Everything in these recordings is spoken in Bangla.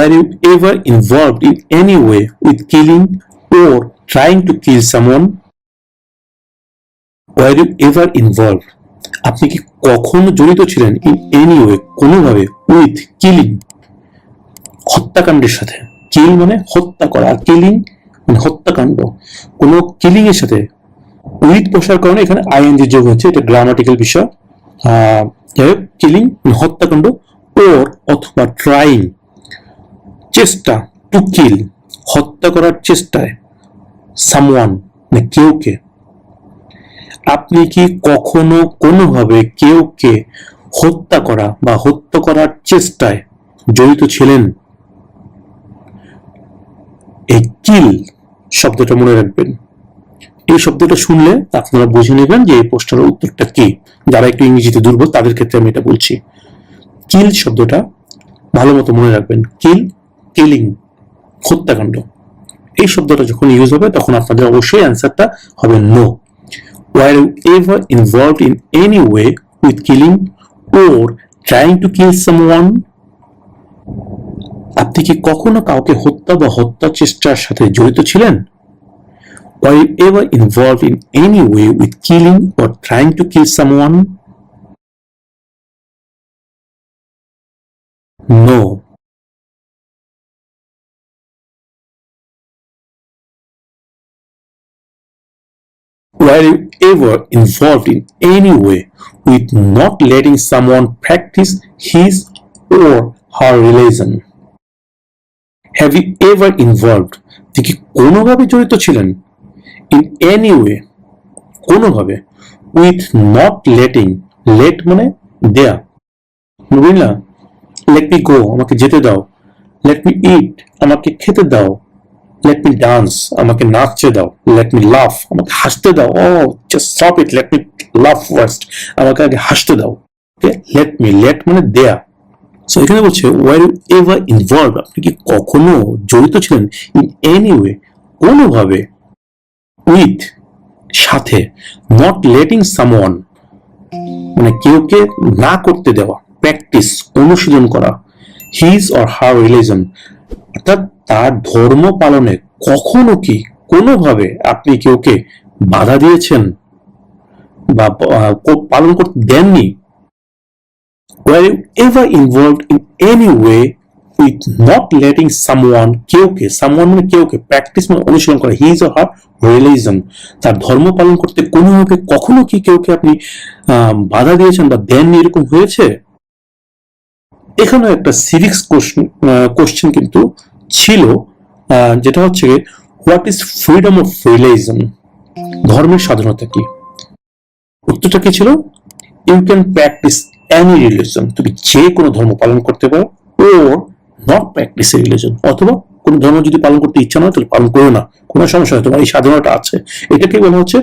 Were you ever involved in any way with killing or trying to kill someone? Were you ever involved? আপনি কি কখনো জড়িত ছিলেন in any way কোনোভাবে with killing হত্যাকাণ্ডের সাথে? কিল মানে হত্যা করা, আর কিলিং মানে হত্যাকাণ্ড। কোনো কিলিং এর সাথে উইথ বসার কারণে এখানে আইএনজি যোগ হচ্ছে, এটা গ্রামাটিক্যাল বিষয়। কিলিং মানে হত্যাকাণ্ড, ওর অথবা ট্রাইং চেষ্টা, টু কিল হত্যা করার চেষ্টায়, সামওয়ান মানে কেউকে। আপনি কি কখনো কোনোভাবে কেউকে হত্যা করা বা হত্যা করার চেষ্টায় জড়িত ছিলেন? এই কিল শব্দটা মনে রাখবেন। এই শব্দটা শুনলে আপনারা বুঝে নেবেন যে এই প্রশ্নের উত্তরটা কি। যারা একটু ইংরেজিতে দুর্বল তাদের ক্ষেত্রে আমি এটা বলছি। কিল শব্দটা ভালো মতো মনে রাখবেন। কিল, কিলিং, হত্যাকাণ্ড। এই শব্দটা যখন ইউজ হবে তখন আপনাদের অবশ্যই অ্যান্সারটা হবে no. Were you ever involved in any way with killing or trying to kill someone? আপনি কি কখনো কাউকে হত্যা বা হত্যা চেষ্টার সাথে জড়িত ছিলেন? Were you ever involved in any way with killing or trying to kill someone? No. Were you ever involved in any way with not letting someone practice his or her religion? Have you ever involved? আপনি কি কোনোভাবে জড়িত ছিলেন? In any way কোনোভাবে with not letting, let মানে দেয়া, বুঝলা? Let me go আমাকে যেতে দাও, let me eat আমাকে খেতে দাও, let me dance আমাকে নাচতে দাও, let me laugh আমাকে হাসতে দাও, oh just stop it, let me laugh first আমাকে আগে হাসতে দাও। ওকে, let me, let মানে দেয়া। সো এখানে বলছে were you ever involved, আপনি কি কখনো জড়িত ছিলেন in any way কোনোভাবে with সাথে, not letting someone মানে কেউকে না করতে দেওয়া, প্র্যাকটিস অনুশীলন করা, his or her religion অর্থাৎ তার ধর্ম পালনে কখনো কি কোনোভাবে আপনি কেউকে বাধা দিয়েছেন বা পালন করতে দেননি? Were you ever involved in any way with not letting someone কেউকে, someone মানে কেউকে, প্র্যাকটিস মানে অনুশীলন করা, his or her religion তার ধর্ম পালন করতে কোনোভাবে কখনো কি কেউকে আপনি বাধা দিয়েছেন বা দেননি, এরকম হয়েছে? এখানে একটা সিভিক্স কোশ্চেন কিন্তু ছিল, যেটা হচ্ছে what is freedom of religion, ধর্মের স্বাধীনতা কি? উত্তরটা কি ছিল? You can practise any religion, তুমি যে কোনো ধর্ম পালন করতে পারো, or not practise a religion, অথবা কোন ধর্ম যদি পালন করতে ইচ্ছা নয় তাহলে পালন করো না, কোনো সমস্যা নেই, তোমার এই স্বাধীনতা আছে। এটাকে বলা হচ্ছে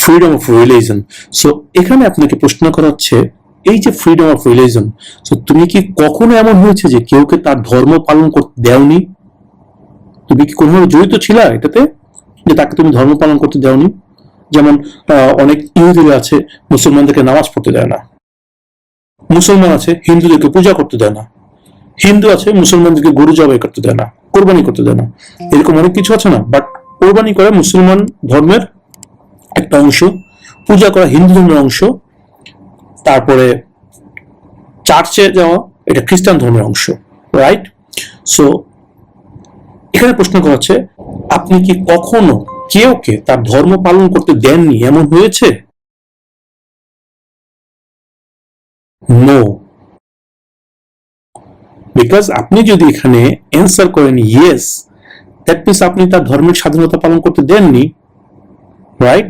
ফ্রিডম অফ রিলিজন। সো এখানে আপনাকে প্রশ্ন করা হচ্ছে এই যে ফ্রিডম অফ রিলিজন, সো তুমি কি কখনো এমন হয়েছে যে কেউকে তার ধর্ম পালন করতে দেওনি? তুমি কি কোনোভাবে জড়িত ছিলা এটাতে যে তাকে তুমি ধর্ম পালন করতে দেওনি? যেমন অনেক ইহুদিরা আছে মুসলমানদেরকে নামাজ পড়তে দেয় না, মুসলমান আছে হিন্দুদেরকে পূজা করতে দেয় না, হিন্দু আছে মুসলমানদেরকে গরু জবাই করতে দেয় না, কোরবানি করতে দেয় না, এরকম অনেক কিছু আছে না? বাট কোরবানি করা মুসলমান ধর্মের একটা অংশ, পূজা করা হিন্দু ধর্মের অংশ, তারপরে চার্চে যাওয়া এটা খ্রিস্টান ধর্মের অংশ, রাইট? সো এখানে প্রশ্ন করা হচ্ছে আপনি কি কখনো কেউকে তার ধর্ম পালন করতে দেননি, এমন হয়েছে? নো। বিকজ আপনি যদি এখানে অ্যান্সার করেন ইয়েস, দ্যাট মিনস আপনি তার ধর্মের স্বাধীনতা পালন করতে দেননি, right?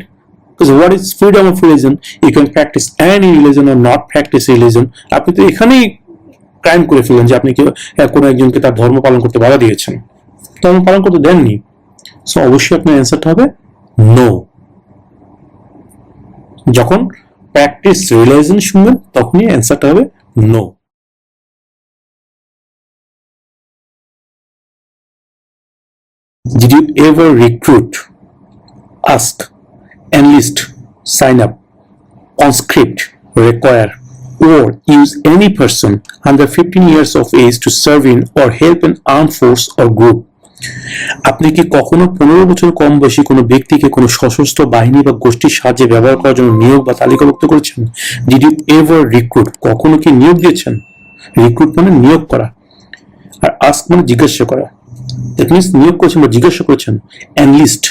Because what is freedom of religion? You can practice any religion or not practice religion. আপনি তো এখানেই ক্রাইম করে ফেললেন যে আপনি কোনো একজনকে তার ধর্ম পালন করতে বাধা দিয়েছেন, ধর্ম পালন করতে দেননি। সো অবশ্যই আপনার অ্যান্সারটা হবে নো। যখন প্র্যাকটিস রিলিজিয়ন শুনবেন তখনই অ্যান্সারটা হবে no. Did you ever recruit, ask, enlist, sign up, conscript, require or use any person under 15 years of age to serve in or help an armed force or group. আপনি কি কখনো 15 বছর কম বয়সী কোনো ব্যক্তিকে কোনো সশস্ত্র বাহিনী বা গোষ্ঠীর সাহায্যে ব্যবহার করার জন্য নিয়োগ বা তালিকাভুক্ত করেছেন? ডিড ইউ এভার রিক্রুট, কখনো কি নিয়োগ দিয়েছেন? রিক্রুট মানে নিয়োগ করা, আর আস্ক মানে জিজ্ঞাসা করা। দ্যাট মিনস নিয়োগ করেছেন বা জিজ্ঞাসা করেছেন। এনলিস্ট,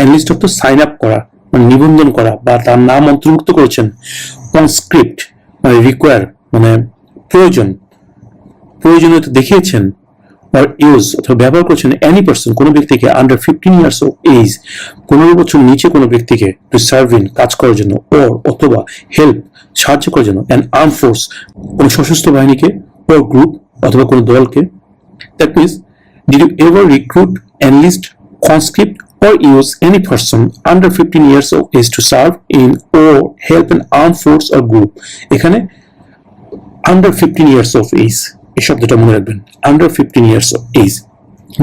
এনলিস্ট অর্থ সাইন আপ করা মানে নিবন্ধন করা বা তার নাম অন্তর্ভুক্ত করেছেন। কনস্ক্রিপ্ট মানে রিকোয়ার মানে প্রয়োজন, প্রয়োজনীয়তা দেখিয়েছেন। আর ইউজ অথবা ব্যবহার করছেন এনি পার্সন কোনো ব্যক্তিকে আন্ডার 15 ইয়ার্স অফ এজ 15 বছর নিচে কোনো ব্যক্তিকে টু সার্ভ ইন কাজ করার জন্য, ওর অথবা হেল্প সাহায্য করার জন্য, অ্যান আর্ম ফোর্স কোনো সশস্ত্র বাহিনীকে, ওর গ্রুপ অথবা কোনো দলকে। That means did you ever recruit, enlist, conscript or use any person under 15 years of age to serve in or help an armed force or group। এখানে under 15 years of age এই শব্দটা মনে রাখবেন, under 15 years of age।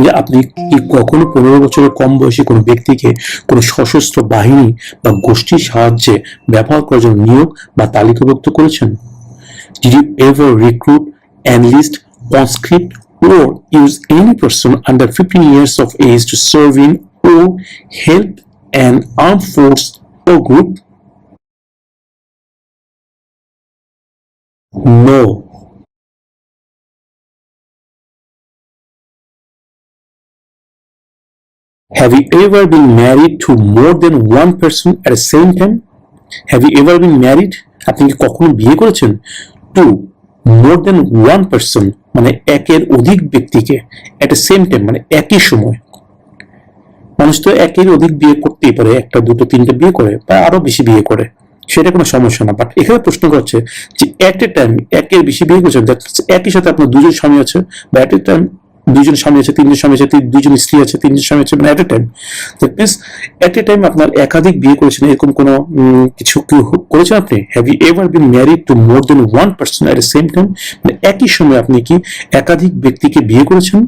যে আপনি কি কখনো 15 বছরের কম বয়সী কোনো ব্যক্তিকে কোনো সশস্ত্র বাহিনী বা গোষ্ঠীর সাহায্যে ব্যবহার করার জন্য নিয়োগ বা তালিকাভুক্ত করেছেন? Did you ever recruit, enlist, conscript or use any person under 15 years of age to serve in or help an armed force or group? No. Have you ever been married to more than one person at the same time? Have you ever been married? আপনি কি কখনো বিয়ে করেছেন? To more than one person মানে একের অধিক ব্যক্তিকে, at the same time মানে একই সময়। মানুষ তো একের অধিক বিয়ে করতেই পারে, একটা দুটো তিনটে বিয়ে করে বা আরো বেশি বিয়ে করে, সেটা কোনো সমস্যা না। বাট এখানে প্রশ্ন করছে যে এট এ টাইম একের বেশি বিয়ে করছেন, একই সাথে আপনার দুজন স্বামী আছে, বা এট এ টাইম দুজন স্বামী আছে, তিনজন স্বামী আছে, দুজন স্ত্রী আছে, তিনজন স্বামী আছে, মানে at a time. That means at a time আপনার একাধিক বিয়ে করেছেন, এরকম কোনো কিছু কি করেছেন আপনি? Have you ever been married to more than one person at the same time, মানে একই সময় আপনি কি একাধিক ব্যক্তিকে বিয়ে করেছেন?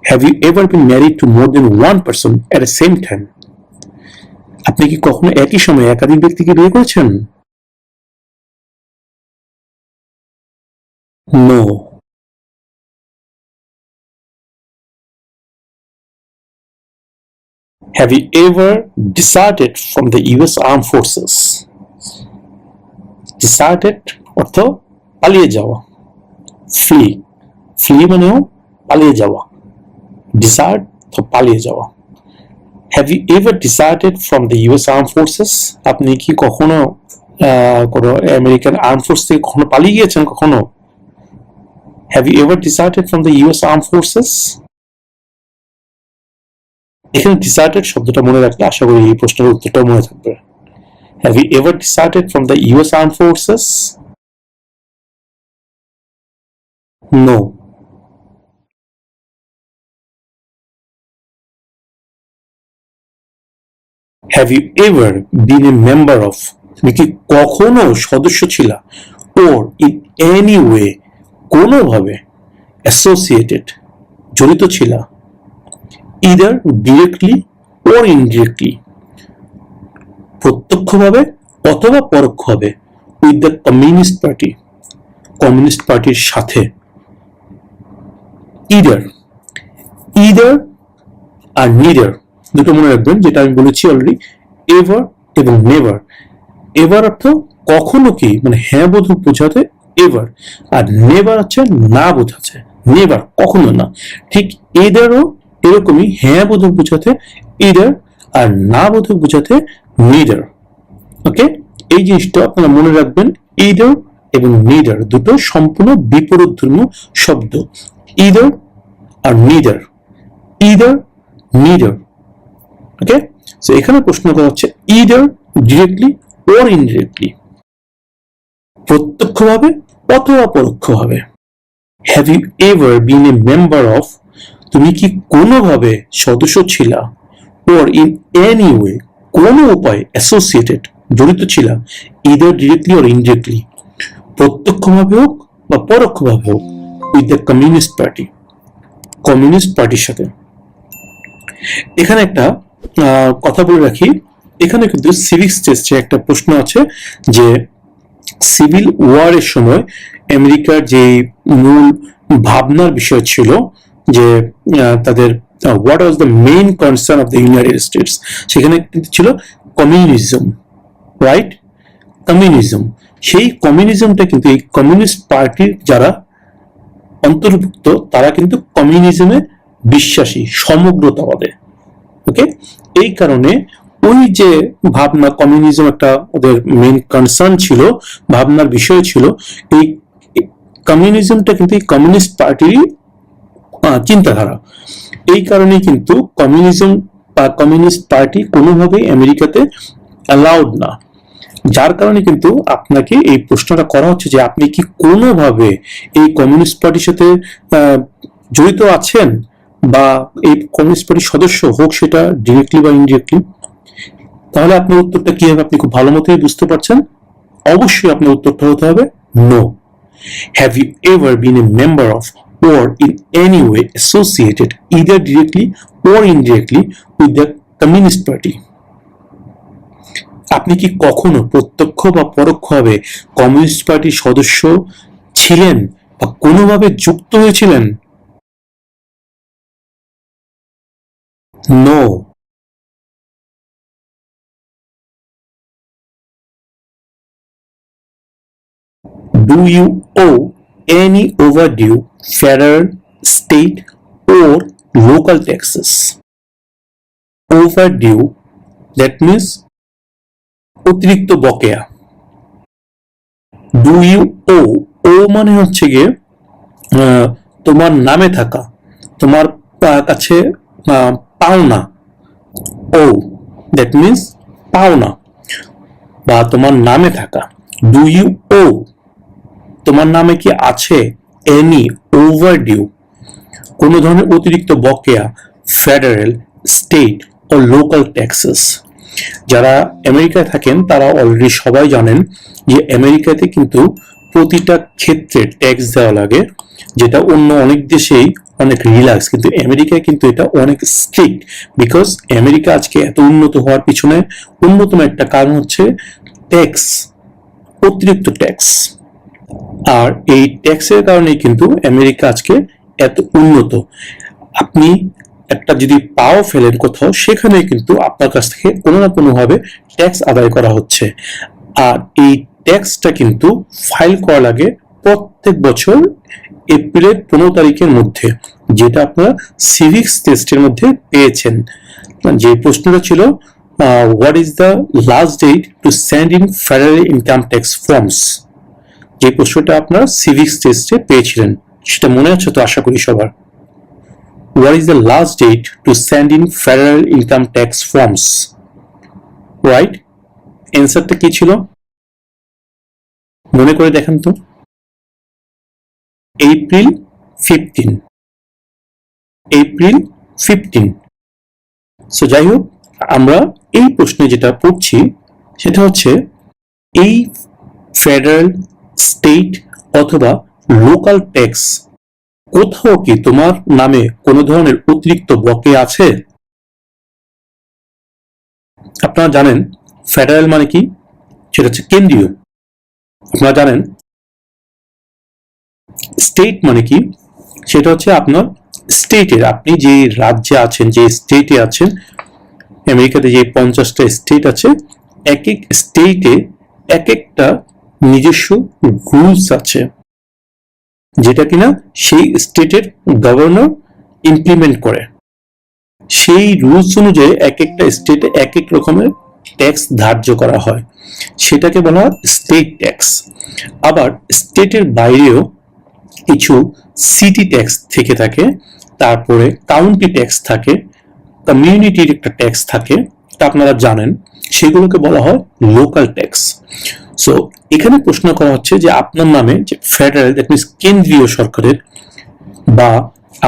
Have you ever been married to more than one person at the same time? আপনি কি কখনো একই সময়ে একাধিক ব্যক্তিকে বিয়ে করেছেন? No. Have you ever deserted from the US Armed Forces? Deserted অর্থ পালিয়ে যাওয়া, flee, flee মানেও পালিয়ে যাওয়া, desert তো পালিয়ে যাওয়া। Have you ever deserted from the US Armed Forces? আপনি কি কখনো কোনো আমেরিকান আর্ম ফোর্স থেকে কখনো পালিয়ে গিয়েছেন কখনো? Have you ever deserted from the US Armed Forces? এখানে deserted শব্দটা মনে রাখলে আশা করি এই প্রশ্নের উত্তরটা মনে থাকবে। Have you ever deserted from the US Armed Forces? No. Have you ever been a member of, তুমি কি কখনো সদস্য ছিলা, or in any way কোনোভাবে associated জড়িত ছিলা, either directly or indirectly প্রত্যক্ষভাবে অথবা পরোক্ষভাবে with the communist party communist পার্টির সাথে। either আর neither দুটো মনে রাখবেন, যেটা আমি বলেছি অলরেডি, এভার এবং নেভার। এভার অর্থ কখনো কি মানে হ্যাঁ বোধক বোঝাতে এভার, আর নেভার হচ্ছে না বোঝাচ্ছে, নেভার কখনো না। ঠিক এদেরও এরকমই হ্যাঁ বোধক বোঝাতে ইদার আর না বোধক বোঝাতে নিডার। ওকে, এই জিনিসটা আপনারা মনে রাখবেন। ইদার এবং নিডার দুটো সম্পূর্ণ বিপরীতধর্মী শব্দ, ইদার আর নিডার, ইদার নিডার। ওকে, সো এখানে প্রশ্ন করা হচ্ছে ইদার ডিরেক্টলি অর ইনডিরেক্টলি, প্রত্যক্ষভাবে অথবা পরোক্ষভাবে। Have you ever been a member of, তুমি কি কোনোভাবে সদস্য ছিলা, অর ইন এনি ওয়ে কোনো উপায় অ্যাসোসিয়েটেড জড়িত ছিলা, ইদার ডিরেক্টলি অর ইনডিরেক্টলি প্রত্যক্ষভাবে হোক বা পরোক্ষভাবে হোক, with the communist party communist পার্টির সাথে। এখানে একটা কথা বলে রাখি, এখানে কিন্তু সিভিক্স টেস্টে একটা প্রশ্ন আছে যে সিভিল ওয়ারের সময় আমেরিকার যে মূল ভাবনার বিষয় ছিল যে তাদের what was the main concern of the United states, সেখানে কিন্তু ছিল কমিউনিজম, রাইট? কমিউনিজম, সেই কমিউনিজমটা কিন্তু এই কমিউনিস্ট পার্টির যারা অন্তর্ভুক্ত তারা কিন্তু কমিউনিজমে বিশ্বাসী, সমগ্রতাবাদে। ওকে, এই কারণে ওই যে ভাবনা, কমিউনিজম একটা ওদের মেইন কনসার্ন ছিল, ভাবনার বিষয় ছিল, এই কমিউনিজমটা কিন্তু এই কমিউনিস্ট পার্টির চিন্তাধারা। এই কারণে কিন্তু কমিউনিজম বা কমিউনিস্ট পার্টি কোনোভাবেই আমেরিকাতে অ্যালাউড না। যার কারণে কিন্তু আপনাকে এই প্রশ্নটা করা হচ্ছে যে আপনি কি কোনোভাবে এই কমিউনিস্ট পার্টির সাথে জড়িত আছেন বা এই কমিউনিস্ট পার্টির সদস্য, হোক সেটা ডিরেক্টলি বা ইনডিরেক্টলি। তাহলে আপনার উত্তরটা কি হবে আপনি খুব ভালো মতোই বুঝতে পারছেন। অবশ্যই আপনার উত্তরটা হতে হবে no. Have you ever been a member of or in any way associated either directly or indirectly with the Communist Party? আপনি কি কখনো প্রত্যক্ষ বা পরোক্ষভাবে কমিউনিস্ট পার্টির সদস্য ছিলেন বা কোনোভাবে যুক্ত হয়েছিলেন? No. Do you owe any overdue federal, state or local taxes? Overdue, that means অতিরিক্ত বকেয়া। ডু ইউ ও, ও মানে হচ্ছে গিয়ে তোমার নামে থাকা, তোমার কাছে পাওনা। ও, দ্যাট মিনস পাওনা বা তোমার নামে থাকা। ডু ইউ ও, তোমার নামে কি আছে এনি ওভারডিউ, কোনো ধরনের অতিরিক্ত বকেয়া, ফেডারেল, স্টেট ও লোকাল ট্যাক্সেস। যারা আমেরিকায় থাকেন তারা অলরেডি সবাই জানেন যে আমেরিকাতে কিন্তু প্রতিটা ক্ষেত্রে ট্যাক্স দেওয়া লাগে, যেটা অন্য অনেক দেশেই অনেক রিল্যাক্স, কিন্তু আমেরিকায় কিন্তু এটা অনেক স্ট্রিক্ট। বিকজ আমেরিকা আজকে এত উন্নত হওয়ার পিছনে অন্যতম একটা কারণ হচ্ছে ট্যাক্স, অতিরিক্ত ট্যাক্স। আর এই ট্যাক্সের কারণেই কিন্তু আমেরিকা আজকে এত উন্নত। আপনি একটা যদি পাও ফেলেন কোথাও, সেখানে কিন্তু আপনার কাছ থেকে কোনো না কোনো ভাবে ট্যাক্স আদায় করা হচ্ছে। আর এই ট্যাক্সটা কিন্তু ফাইল করা লাগে প্রত্যেক বছর এপ্রিলের 15 তারিখের মধ্যে, যেটা আপনারা সিভিক্স টেস্টের মধ্যে পেয়েছেন। যে প্রশ্নটা ছিল what is the last date to send in federal income tax forms, যে প্রশ্নটা আপনারা সিভিক্স টেস্টে পেয়েছিলেন, সেটা মনে আছে তো আশা করি সবার। What is the last date to send in federal income tax forms? Right? অ্যান্সারটা কি ছিল মনে করে দেখেন তো। এপ্রিল 15। এপ্রিল 15। সো যাই হোক, আমরা এই প্রশ্নে যেটা পড়ছি সেটা হচ্ছে এই ফেডারেল, স্টেট অথবা লোকাল ট্যাক্স কোথাও কি তোমার নামে কোনো ধরনের অতিরিক্ত বকেয়া আছে? আপনারা জানেন ফেডারেল মানে কি, সেটা হচ্ছে কেন্দ্রীয়। আপনারা জানেন স্টেট মানে কি, সেটা হচ্ছে আপনার স্টেটের, আপনি যে রাজ্যে আছেন, যে স্টেটে আছেন, আমেরিকাতে যে 50টা স্টেট আছে, এক এক স্টেটে এক একটা নিজস্ব রুলস আছে, যেটা কিনা সেই স্টেটের গভর্নর ইমপ্লিমেন্ট করে। সেই রুলস অনুযায়ী এক একটা স্টেটে এক এক রকমের ট্যাক্স ধার্য করা হয়, সেটাকে বলা হয় স্টেট ট্যাক্স। আবার স্টেটের বাইরেও কিছু সিটি ট্যাক্স থেকে থাকে, তারপরে কাউন্টি ট্যাক্স থাকে, কমিউনিটির একটা ট্যাক্স থাকে, তা আপনারা জানেন, সেগুলোকে বলা হয় লোকাল ট্যাক্স। সো এখানে প্রশ্ন করা হচ্ছে যে আপনার নামে যে ফেডারেল, দ্যাট মিনস কেন্দ্রীয় সরকারের, বা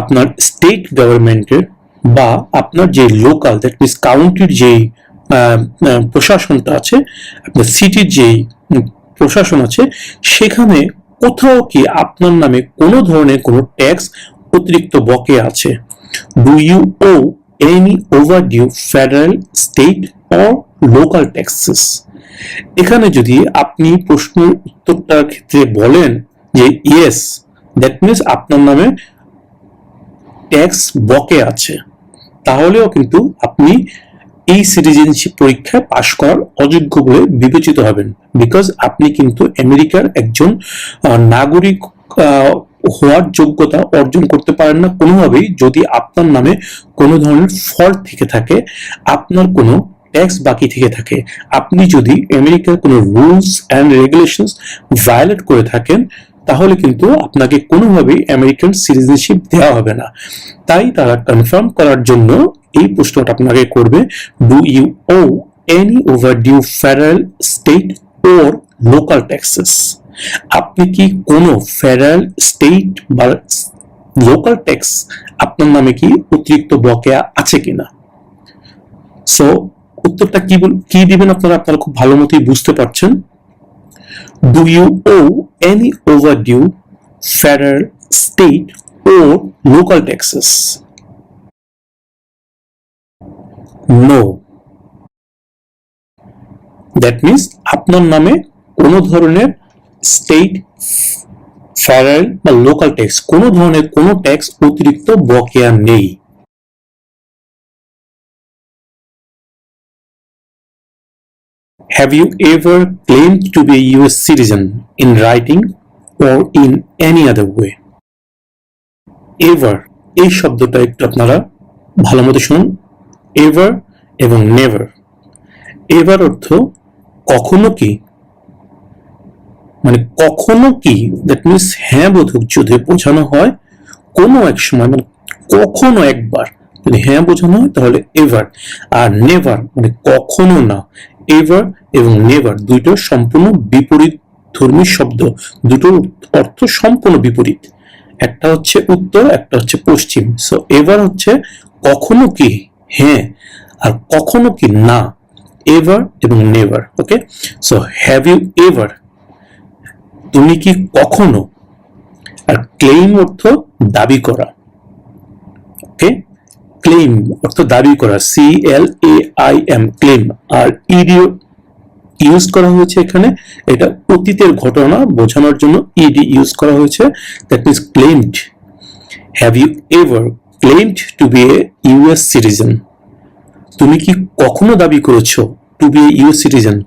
আপনার স্টেট গভর্নমেন্টের, বা আপনার যে লোকাল, দ্যাট মিনস কাউন্টির যেই প্রশাসনটা আছে, আপনার সিটির যেই প্রশাসন আছে, সেখানে কোথাও কি আপনার নামে কোনো ধরনের কোনো ট্যাক্স অতিরিক্ত বকেয়া আছে? Do you owe any overdue federal, state or local taxes? এখানে যদি আপনি প্রশ্নের উত্তরটার ক্ষেত্রে বলেন যে ইয়েস, দ্যাট মিনস আপনার নামে ট্যাক্স বকে আছে, তাহলেও কিন্তু আপনি এই সিটিজেনশিপ পরীক্ষায় পাশ করার অযোগ্য বলে বিবেচিত হবেন, বিকজ আপনি কিন্তু আমেরিকার একজন নাগরিক হওয়ার যোগ্যতা অর্জন করতে পারেন না কোনোভাবেই যদি আপনার নামে কোনো ধরনের ফল্ট থেকে থাকে, আপনার কোনো ট্যাক্স বাকি থেকে থাকে, আপনি যদি আমেরিকার কোনো রুলস অ্যান্ড রেগুলেশনস ভায়োলেট করে থাকেন, তাহলে কিন্তু আপনাকে কোনোভাবেই আমেরিকান সিটিজেনশিপ দেওয়া হবে না। তাই তারা কনফার্ম করার জন্য এই প্রশ্নটা আপনাকে করবে, do you owe any overdue federal, state or local taxes? আপনি কি কোনো ফেডারেল, স্টেট বা লোকাল ট্যাক্স আপনার নামে কি অতিরিক্ত বকেয়া আছে কিনা? সো উত্তরটা কি দিবেন আপনারা খুব ভালো মতোই বুঝতে পারছেন। Do you owe any overdue federal, state or local taxes? No. That means আপনার নামে কোনো ধরনের স্টেট, ফেডারেল বা লোকাল ট্যাক্স, কোনো ধরনের কোনো ট্যাক্স অতিরিক্ত বকেয়া নেই। Have you ever claimed to be a US citizen in writing or in any other way? Ever এই শব্দটা একটু আপনারা ভালো মতো শুনুন, এভার এবং নেভার। এভার অর্থ কখনো কি, মানে কখনো কি, দ্যাট মিনস হ্যাঁ বোধক যদি বোঝানো হয় কোনো এক সময়, মানে কখনো একবার যদি হ্যাঁ বোঝানো হয় তাহলে এভার। আর নেভার মানে কখনো না। এভার এবং নেভার দুইটো সম্পূর্ণ বিপরীত ধর্মী শব্দ, দুটোর অর্থ সম্পূর্ণ বিপরীত। একটা হচ্ছে উত্তর, একটা হচ্ছে পশ্চিম। সো এভার হচ্ছে কখনো কি হ্যাঁ, আর কখনো কি না, এভার এবং never. Okay, so have you ever, তুমি কি কখনো। আর ক্লেইম অর্থ দাবি করা। ওকে, ক্লেইম অর্থ দাবি করা, CLAIM, ক্লেইম। আর ইডিও ইউজ করা হয়েছে এখানে, এটা অতীতের ঘটনা বোঝানোর জন্য ইডি ইউজ করা হয়েছে, that means claimed. Have you ever claimed to be a US citizen? তুমি কি কখনো দাবি করেছো to be a US citizen,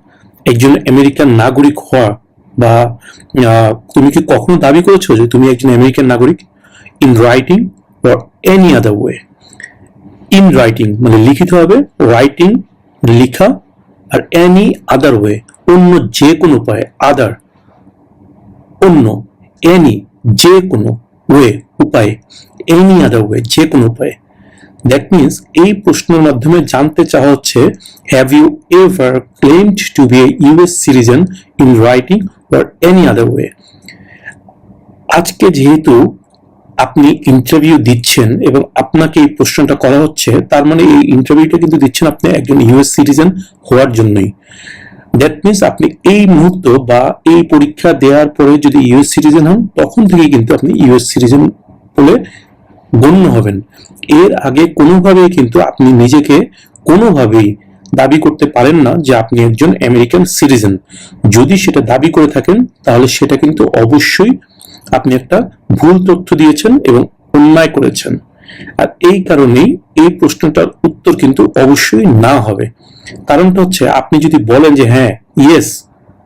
একজন আমেরিকান নাগরিক হওয়া, বা তুমি কি কখনো দাবি করেছো যে তুমি একজন আমেরিকান নাগরিক? In writing or any other way. In writing মানে লিখিত হবে, রাইটিং লেখা, আর এনি আদার ওয়ে অন্য যে কোনো উপায়ে, আদার অন্য, এনি যে কোনো, ওয়ে উপায়ে, এনি আদার ওয়ে যে কোনো উপায়ে। দ্যাট মিনস এই প্রশ্নের মাধ্যমে জানতে চাওয়া হচ্ছে, have you ever claimed to be a US citizen in writing or any other way? আজকে যেহেতু আপনি ইন্টারভিউ দিচ্ছেন এবং আপনাকে এই প্রশ্নটা করা হচ্ছে, তার মানে এই ইন্টারভিউটা কিন্তু দিচ্ছেন আপনি একজন ইউএস সিটিজেন হওয়ার জন্যই। দ্যাট মিনস আপনি এই মুহূর্ত বা এই পরীক্ষা দেওয়ার পরে যদি ইউএস সিটিজেন হন, তখন থেকে কিন্তু আপনি ইউএস সিটিজেন বলে গণ্য হবেন। এর আগে কোনোভাবেই কিন্তু আপনি নিজেকে কোনোভাবেই দাবি করতে পারেন না যে আপনি একজন আমেরিকান সিটিজেন। যদি সেটা দাবি করে থাকেন তাহলে সেটা কিন্তু অবশ্যই আপনি একটা ভুল তথ্য দিয়েছেন এবং অন্যায় করেছেন। আর এই কারণেই এই প্রশ্নটার উত্তর কিন্তু অবশ্যই না হবে। কারণটা হচ্ছে, আপনি যদি বলেন যে হ্যাঁ ইয়েস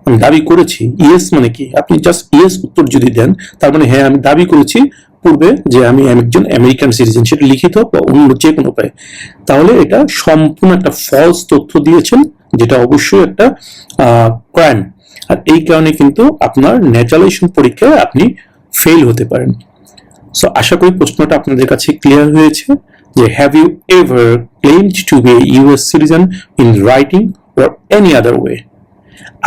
আমি দাবি করেছি, ইয়েস মানে কি, আপনি জাস্ট ইয়েস উত্তর যদি দেন, তার মানে হ্যাঁ আমি দাবি করেছি পূর্বে যে আমি একজন আমেরিকান সিটিজেন, সেটা লিখিত বা অন্য যে কোনো উপায়ে, তাহলে এটা সম্পূর্ণ একটা ফলস তথ্য দিয়েছেন, যেটা অবশ্যই একটা ক্রাইম। আর এই কারণে কিন্তু আপনার ন্যাচারালাইজেশন পরীক্ষায় আপনি ফেল হতে পারেন। সো আশা করি প্রশ্নটা আপনাদের কাছে ক্লিয়ার হয়েছে যে have you ever claimed to be a US citizen in writing or any other way?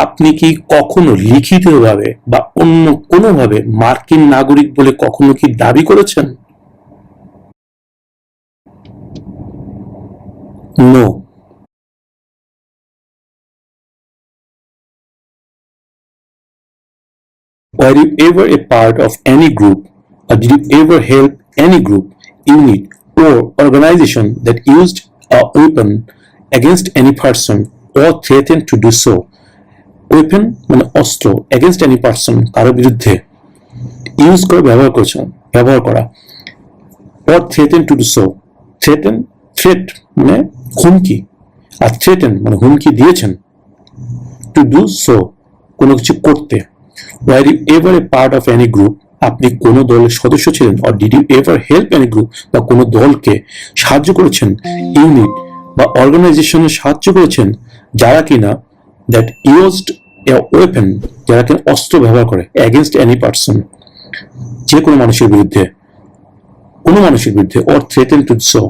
আপনি কি কখনো লিখিতভাবে বা অন্য কোনোভাবে মার্কিন নাগরিক বলে কখনো কি দাবি করেছেন? No. Were you ever a part of any group, or did you ever help any group, unit, or organization that used a weapon against any person or threatened to do so? Weapon মানে অস্ত্র এগেনস্ট এনি পার্সন কারো বিরুদ্ধে ইউজ করে ব্যবহার করা or threaten to do so threat মানে হুমকি আর threaten মানে হুমকি দিয়েছেন to do so কোনো কিছু করতে were you ever a part of any group আপনি কোনো দলের সদস্য ছিলেন or did you ever help any group বা কোনো দলকে সাহায্য করেছেন ইউনিট বা অর্গানাইজেশনে সাহায্য করেছেন যারা কিনা that used a weapon যারা কিনা অস্ত্র ব্যবহার করে against any person যে কোনো মানুষের বিরুদ্ধে or threaten to do so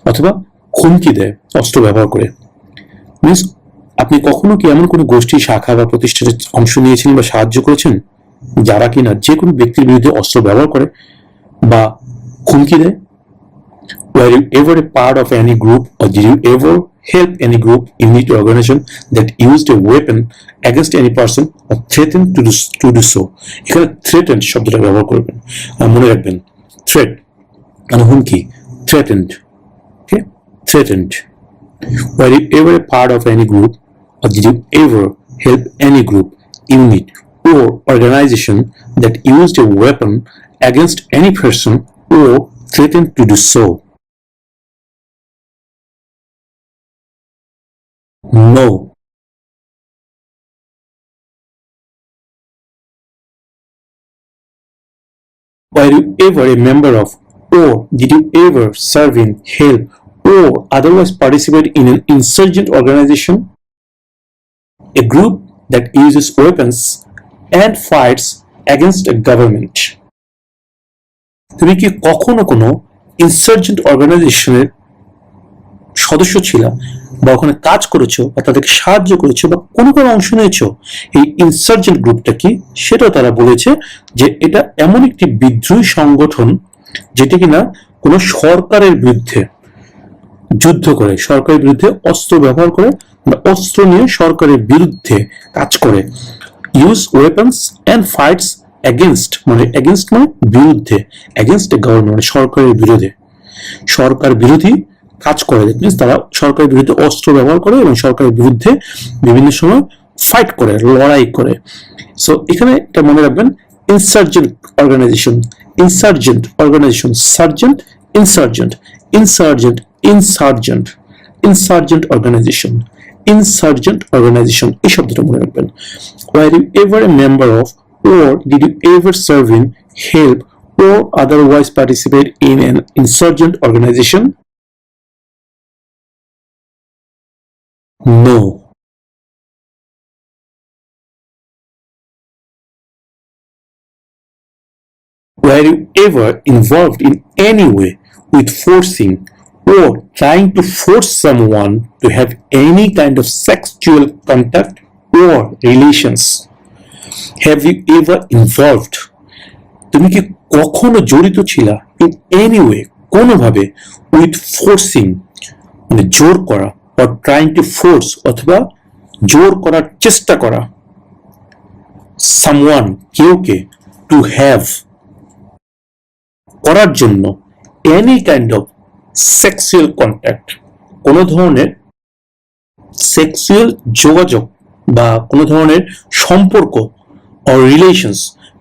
অথবা হুমকি দেয় অস্ত্র ব্যবহার করে মিন্স আপনি কখনো কি এমন কোনো গোষ্ঠী শাখা বা প্রতিষ্ঠানে অংশ নিয়েছেন বা সাহায্য করেছেন যারা কিনা যে কোনো ব্যক্তির বিরুদ্ধে অস্ত্র ব্যবহার করে বা হুমকি দেয় were you ever a part of any group or did you ever help any group unit or organization that used a weapon against any person or threatened to do so এখানে threatened শব্দটা ব্যবহার করবেন মনে রাখবেন threat মানে হুমকি threatened okay threatened were you ever a part of any group or did you ever help any group unit or organization that used a weapon against any person or threatened to do so no were you ever a member of or did you ever serve in help or otherwise participate in an insurgent organization a group that uses weapons and fights against a government তুমি কি কখনো কোনো ইনসার্জেন্ট অর্গানাইজেশনের সদস্য ছিলা বা ওখানে কাজ করেছো বা তাদেরকে সাহায্য করেছো বা কোনো অংশ নিয়েছো এই ইনসার্জেন্ট গ্রুপটা কি সেটাও তারা বলেছে যে এটা এমন একটি বিদ্রোহী সংগঠন যেটি কিনা কোনো সরকারের বিরুদ্ধে যুদ্ধ করে সরকারের বিরুদ্ধে অস্ত্র ব্যবহার করে অস্ত্র নিয়ে সরকারের বিরুদ্ধে কাজ করে use weapons and fights against মানে বিরুদ্ধে এগেনস্ট এ গভর্নমেন্ট মানে সরকারের বিরুদ্ধে সরকার বিরোধী কাজ করে মিনস তারা সরকারের বিরুদ্ধে অস্ত্র ব্যবহার করে এবং সরকারের বিরুদ্ধে বিভিন্ন সময় ফাইট করে লড়াই করে সো এখানে এটা মনে রাখবেন insurgent organisation sergeant insurgent organisation এই শব্দটা মনে রাখবেন were you ever a member of or did you ever serve in help or otherwise participate in an insurgent organization no were you ever involved in any way with forcing or trying to force someone to have any kind of sexual contact or relations have you ever involved তুমি কি কখনো জড়িত ছিলা in any way কোনোভাবে with forcing মানে জোর করা or trying to force অথবা জোর করার চেষ্টা করা someone কেউকে to have করার জন্য any kind of sexual contact কোনো ধরনের সেক্সুয়াল যোগাযোগ বা কোনো ধরনের সম্পর্ক or relations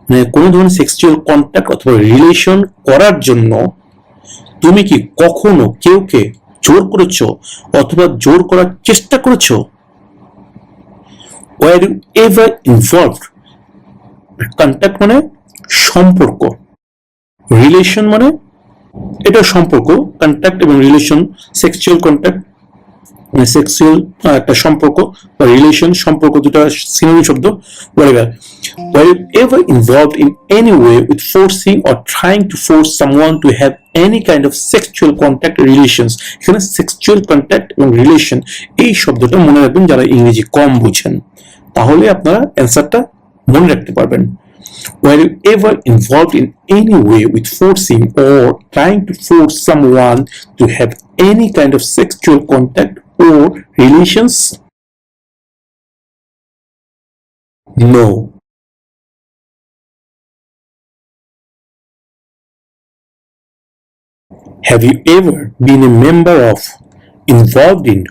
মানে কোনো ধরনের সেক্সুয়াল কন্ট্যাক্ট অথবা রিলেশন করার জন্য তুমি কি কখনো কেউকে জোর করেছো অথবা জোর করার চেষ্টা করেছো were you ever involved contact মানে সম্পর্ক রিলেশন মানে এটা সম্পর্ক কন্ট্যাক্ট এবং রিলেশন সেক্সুয়াল কন্ট্যাক্ট মানে সেক্সুয়াল একটা সম্পর্ক বা রিলেশন সম্পর্ক দুটো সিনোনিম শব্দ whatever were you ever involved in any way with forcing or trying to force someone to have any kind of sexual contact or relations এখানে sexual contact এবং রিলেশন এই শব্দটা মনে রাখবেন যারা ইংরেজি কম বুঝেন তাহলে আপনারা অ্যানসারটা মনে রাখতে পারবেন were you ever involved in any way with forcing or trying to force someone to have any kind of sexual contact or relations no have you ever been a member of involved in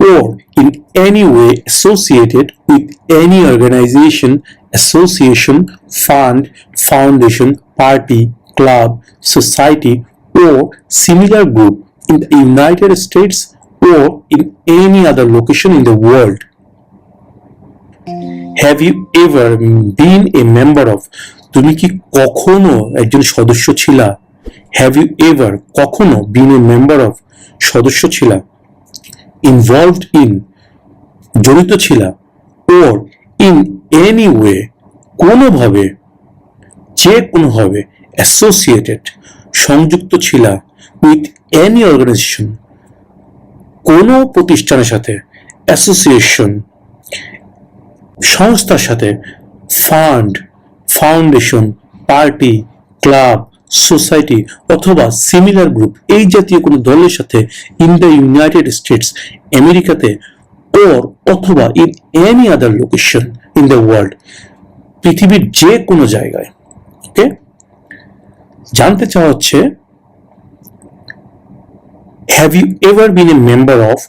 or in any way associated with any organization, association, fund, foundation, party, club, society, or similar group in the United States or in any other location in the world? Have you ever been a member of? তুমি কি কখনো একজন সদস্য ছিলা? Have you ever কখনো been a member of? সদস্য ছিলা? Involved in জড়িত ছিলা? or in any way কোনোভাবে যে কোনোভাবে associated সংযুক্ত ছিলা with any organization কোনো প্রতিষ্ঠানের সাথে, association সংস্থার সাথে, fund, foundation, party, club, society অথবা সিমিলার গ্রুপ এই জাতীয় কোনো দলের সাথে ইন দ্য ইউনাইটেড স্টেটস আমেরিকাতে or অথবা in any other location in the world পৃথিবীর যে কোনো জায়গায়। ওকে, জানতে চাওয়া হচ্ছে have you ever been a member of,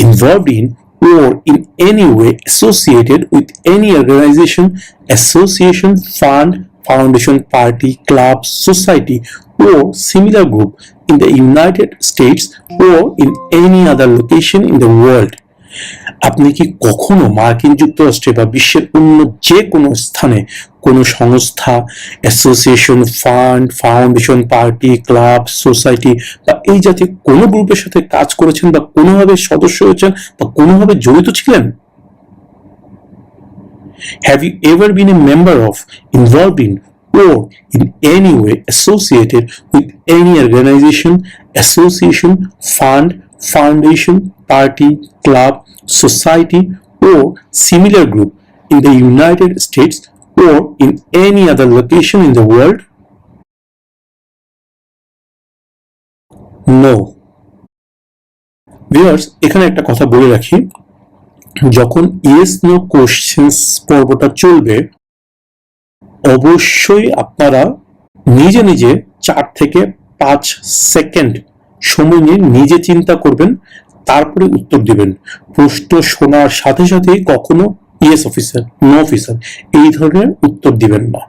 involved in or in any way associated with any organization, association, fund, foundation, party, club, society or similar group in the United States or in any other location in the world? আপনি কি কখনো মার্কিন যুক্তরাষ্ট্রে বা বিশ্বের অন্য যে কোনো স্থানে কোনো সংস্থা, association, fund, foundation, party, club, society বা এই জাতীয় কোনো গ্রুপের সাথে কাজ করেছেন বা কোনোভাবে সদস্য হয়েছেন বা কোনোভাবে জড়িত ছিলেন? Have you ever been a member of, involved in or in any way associated with any organization, association, fund, foundation, party, club, society or similar group in the United States or in any other location in the world? No. Viewers, এখানে একটা কথা বলে রাখি, যখন ইয়েস নো কোশ্চেন্স পর্বটা চলবে অবশ্যই আপনারা নিজে নিজে 4 থেকে 5 সেকেন্ড সময় নিয়ে নিজে চিন্তা করবেন, তারপরে উত্তর দিবেন। প্রশ্ন শোনার সাথে সাথেই কখনো ইয়েস অফিসার, নো অফিসার এই ধরনের উত্তর দিবেন না,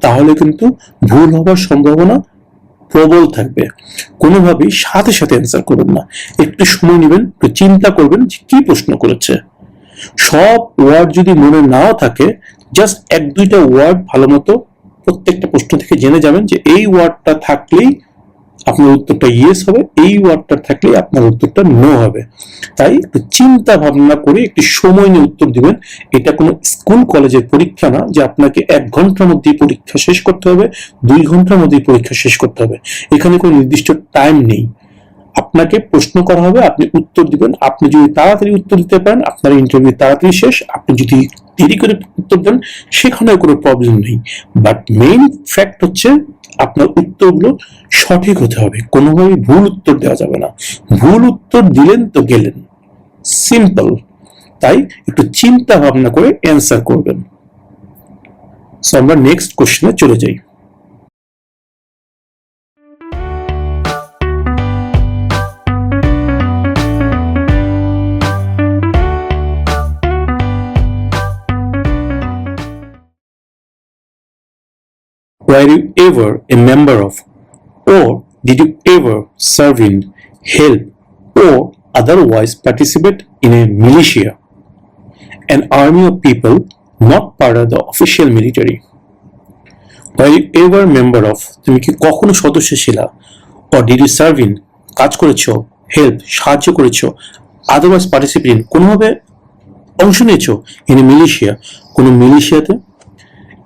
তাহলে কিন্তু ভুল হবার সম্ভাবনা প্রবল থাকবে। কোনোভাবেই সাথে সাথে অ্যান্সার করবেন না, একটু সময় নেবেন, একটু চিন্তা করবেন যে কি প্রশ্ন করেছে। সব ওয়ার্ড যদি মনে নাও থাকে, জাস্ট 1-2টা ওয়ার্ড ভালো মতো প্রত্যেকটা প্রশ্ন থেকে জেনে যাবেন যে এই ওয়ার্ডটা থাকলেই আপনার উত্তরটা ইয়েস হবে, এই ওয়ার্ডটা থাকলেই আপনার উত্তরটা নো হবে। তাই একটু চিন্তা ভাবনা করে একটু সময় নিয়ে উত্তর দিবেন। এটা কোনো স্কুল কলেজের পরীক্ষা না যে আপনাকে 1 ঘন্টার মধ্যেই পরীক্ষা শেষ করতে হবে, 2 ঘন্টার মধ্যেই পরীক্ষা শেষ করতে হবে। এখানে কোনো নির্দিষ্ট টাইম নেই। আপনাকে প্রশ্ন করা হবে, আপনি উত্তর দিবেন। আপনি যদি তাড়াতাড়ি উত্তর দিতে পারেন, আপনার ইন্টারভিউ তাড়াতাড়ি শেষ। আপনি যদি দেরি করে উত্তর দেন, সেখানে কোনো প্রবলেম নেই। বাট মেইন ফ্যাক্ট হচ্ছে আপনার উত্তরগুলো সঠিক হতে হবে, কোনোভাবে ভুল উত্তর দেওয়া যাবে না। ভুল উত্তর দিলেন তো গেলেন, সিম্পল। তাই একটু চিন্তা ভাবনা করে অ্যান্সার করবেন। সো আমরা নেক্সট কোশ্চেনে চলে যাই। Were you ever a member of, or did you ever serve in, help, or otherwise participate in a militia, an army of people not part of the official military? Were you ever member of, তুমি কি কখনো সদস্য ছিলা? or did you serve in, কাজ করেছো, help, সাহায্য করেছো, otherwise participate in, কোনোভাবে অংশ নিয়েছো in a militia, কোনো মিলিশিয়াতে?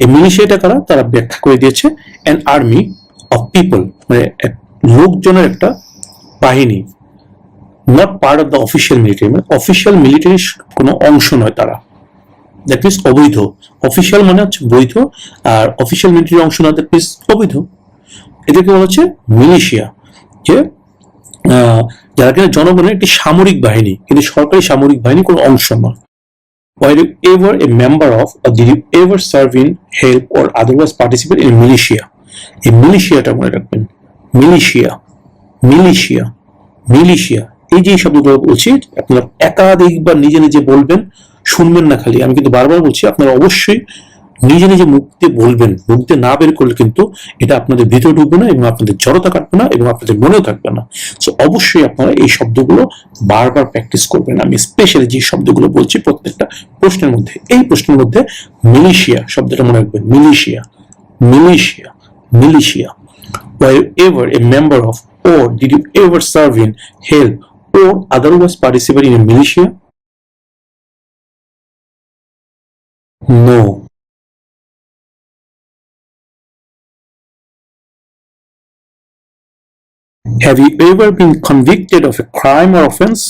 এই মিলিশিয়াটা কারা, তারা ব্যাখ্যা করে দিয়েছে an army of people, মানে লোকজনের একটা বাহিনী, not part of the official military, মানে অফিসিয়াল মিলিটারির কোনো অংশ নয় তারা। দ্যাট মিনস অবৈধ। অফিসিয়াল মানে হচ্ছে বৈধ, আর অফিসিয়াল মিলিটারির অংশ নয়, দ্যাট মিনস অবৈধ। এদেরকে বলা হচ্ছে মিলিশিয়া, যে যারা কিনা জনগণের একটি সামরিক বাহিনী, কিন্তু সরকারি সামরিক বাহিনী কোনো অংশ নয়। Were you ever a member of, or did you ever serve in, help, or otherwise participate in a militia? এই মিলিশিয়াটা মনে রাখবেন, মিলিশিয়া, মিলিশিয়া, মিলিশিয়া, এই যে শব্দগুলো বলছি আপনারা একাধিকবার নিজে নিজে বলবেন, শুনবেন না খালি। আমি কিন্তু বারবার বলছি আপনারা অবশ্যই নিজে নিজে মুখ দিয়ে বলবেন। মুখ দিয়ে না বের করলে কিন্তু এটা আপনাদের ভিতরে ঢুকবে না এবং আপনাদের জড়তা কাটবে না এবং আপনাদের মনেও থাকবে না। সো অবশ্যই আপনারা এই শব্দগুলো বারবার প্র্যাকটিস করবেন। আমি স্পেশালি যে শব্দগুলো বলছি প্রত্যেকটা প্রশ্নের মধ্যে, এই প্রশ্নের মধ্যে মিলিশিয়া শব্দটা মনে রাখবেন। Militia, militia, militia. Were you ever a member of, or did you ever serve in, help, or otherwise participate in a militia? No. Have you ever been convicted of a crime or offense?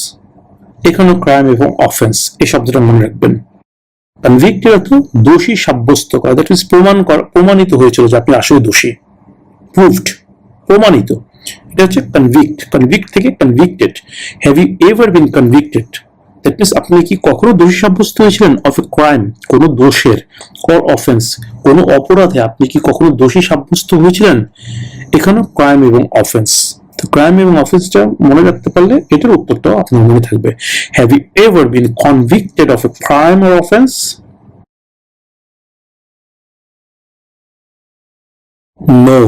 এখানে ক্রাইম এবং অফেন্স এই শব্দটা মনে রাখবেন। কনভিক্টেড অর্থ দোষী সাব্যস্ত করা, দ্যাট মিন্স প্রমাণিত হয়েছিল যে আপনি আসলে দোষী, প্রুভড, প্রমাণিত। এটা হচ্ছে কনভিক্ট, কনভিক্ট থেকে convicted. Have you ever been convicted, that means আপনি কি কখনো দোষী সাব্যস্ত হয়েছিলেন অফ এ ক্রাইম, কোনো দোষের, অর অফেন্স, কোনো অপরাধে আপনি কি কখনো দোষী সাব্যস্ত হয়েছিলেন। এখানে ক্রাইম এবং অফেন্স, তো ক্রাইম এবং অফেন্সটা মনে রাখতে পারলে এটার উত্তরটাও আপনার মনে থাকবে। Have you ever been convicted of a crime or offence? No.